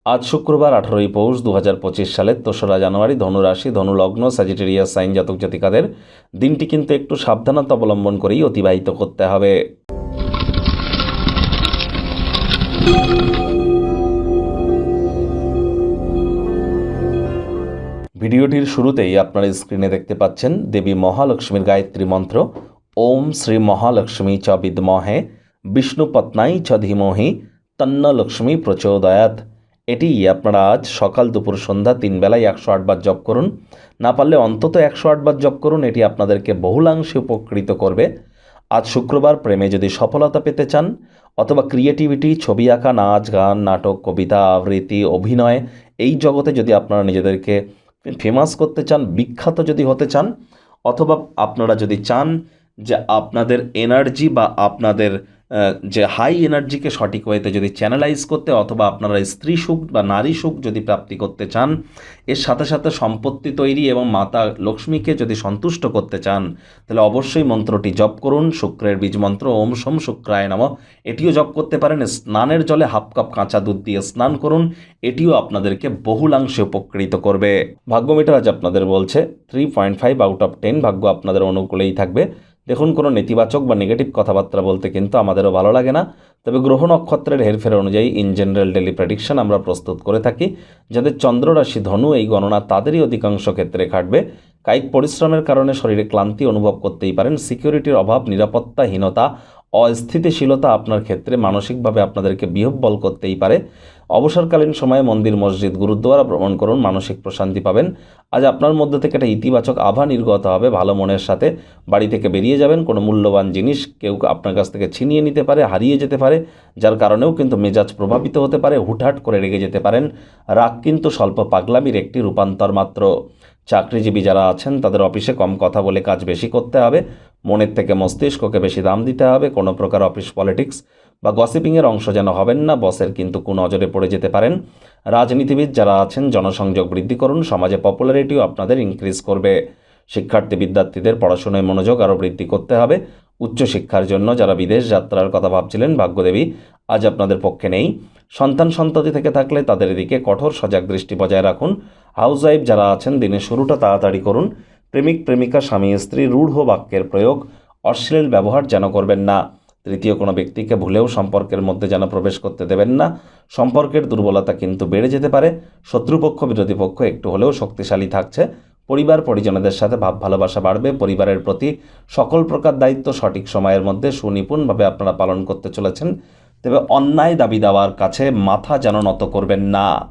আজ শুক্রবার 18ই পৌষ 2025 সালের 3রা জানুয়ারি, ধনুরাশি, ধনুলগ্ন, স্যাজিটেরিয়াস সাইন জাতক জাতিকাদের দিনটি কিন্তু একটু সাবধানতা অবলম্বন করেই অতিবাহিত করতে হবে। ভিডিওটির শুরুতেই আপনারা স্ক্রিনে দেখতে পাচ্ছেন দেবী মহালক্ষ্মীর গায়ত্রী মন্ত্র, ওম শ্রী মহালক্ষ্মী চ বিদ্মহে বিষ্ণুপত্নাই চ ধীমহি তন্ন লক্ষ্মী প্রচোদয়াৎ। এটি আপনারা আজ সকাল দুপুর সন্ধ্যা 3 বেলায় 108 বার জপ করুন। না পারলে অন্তত 108 বার জপ করুন, এটি আপনাদেরকে বহুলাংশে উপকৃত করবে। আজ শুক্রবার প্রেমে যদি সফলতা পেতে চান অথবা ক্রিয়েটিভিটি, ছবি আঁকা, নাচ গান, নাটক, কবিতা, আবৃত্তি, অভিনয়, এই জগতে যদি আপনারা নিজেদেরকে ফেমাস করতে চান, বিখ্যাত যদি হতে চান, অথবা আপনারা যদি চান যে আপনাদের এনার্জি বা আপনাদের যে হাই এনার্জিকে সঠিক ওয়েতে যদি চ্যানেলাইজ করতে, অথবা আপনারা স্ত্রী সুখ বা নারী সুখ যদি প্রাপ্তি করতে চান, এর সাথে সাথে সম্পত্তি তৈরি এবং মাতা লক্ষ্মীকে যদি সন্তুষ্ট করতে চান, তাহলে অবশ্যই মন্ত্রটি জপ করুন। শুক্রের বীজ মন্ত্র ওম সোম শুক্রায় নমঃ, এটিও জপ করতে পারেন। স্নানের জলে হাফ কাপ কাঁচা দুধ দিয়ে স্নান করুন, এটিও আপনাদেরকে বহুলাংশে উপকৃত করবে। ভাগ্য মিটার আজ আপনাদের বলছে 3.5 আউট অফ 10, ভাগ্য আপনাদের অনুকূলেই থাকবে। দেখুন, কোনো নেতিবাচক বা নেগেটিভ কথাবার্তা বলতে কিন্তু আমাদেরও ভালো লাগে না, তবে গ্রহ নক্ষত্রের হেরফের অনুযায়ী ইন জেনারেল ডেলি প্রেডিকশন আমরা প্রস্তুত করে থাকি। যাদের চন্দ্ররাশি ধনু, এই গণনা তাদেরই অধিকাংশ ক্ষেত্রে খাটবে। কায়িক পরিশ্রমের কারণে শরীরে ক্লান্তি অনুভব করতেই পারেন। সিকিউরিটির অভাব, নিরাপত্তাহীনতা, অস্থিতিশীলতা আপনার ক্ষেত্রে মানসিকভাবে আপনাদেরকে বিহ্বল করতেই পারে। অবসরকালীন সময়ে মন্দির, মসজিদ, গুরুদ্বারা ভ্রমণ করুন, মানসিক প্রশান্তি পাবেন। আজ আপনার মধ্যে থেকে একটা ইতিবাচক আভা নির্গত হবে। ভালো মনের সাথে বাড়ি থেকে বেরিয়ে যাবেন। কোনো মূল্যবান জিনিস কেউ আপনার কাছ থেকে ছিনিয়ে নিতে পারে, হারিয়ে যেতে পারে, যার কারণেও কিন্তু মেজাজ প্রভাবিত হতে পারে। হুটহাট করে রেগে যেতে পারেন। রাগ কিন্তু স্বল্প পাগলামির একটি রূপান্তর মাত্র। চাকরিজীবী যারা আছেন তাদের অফিসে কম কথা বলে কাজ বেশি করতে হবে। মনের থেকে মস্তিষ্ককে বেশি দাম দিতে হবে। কোনো প্রকার অফিস পলিটিক্স বা গসিপিংয়ের অংশ যেন হবেন না, বসের কিন্তু কুনজরে পড়ে যেতে পারেন। রাজনীতিবিদ যারা আছেন জনসংযোগ বৃদ্ধি করুন, সমাজে পপুলারিটিও আপনাদের ইনক্রিজ করবে। শিক্ষার্থী বিদ্যার্থীদের পড়াশোনায় মনোযোগ আরও বৃদ্ধি করতে হবে। উচ্চশিক্ষার জন্য যারা বিদেশ যাত্রার কথা ভাবছিলেন, ভাগ্যদেবী আজ আপনাদের পক্ষে নেই। সন্তান সন্ততি থেকে থাকলে তাদের দিকে কঠোর সজাগ দৃষ্টি বজায় রাখুন। হাউসওয়াইফ যারা আছেন দিনের শুরুটা তাড়াতাড়ি করুন। প্রেমিক প্রেমিকা, স্বামী স্ত্রী রূঢ় বাক্যের প্রয়োগ, অশ্লীল ব্যবহার যেন করবেন না। তৃতীয় কোনো ব্যক্তিকে ভুলেও সম্পর্কের মধ্যে যেন প্রবেশ করতে দেবেন না। সম্পর্কের দুর্বলতা কিন্তু বেড়ে যেতে পারে। শত্রুপক্ষ বিরোধী পক্ষ একটু হলেও শক্তিশালী থাকছে। পরিবার পরিজনদের সাথে ভাব ভালোবাসা বাড়বে। পরিবারের প্রতি সকল প্রকার দায়িত্ব সঠিক সময়ের মধ্যে সুনিপুণভাবে আপনারা পালন করতে চলেছেন। তবে অন্যায় দাবি দাওয়ার কাছে মাথা যেন নত করবেন না।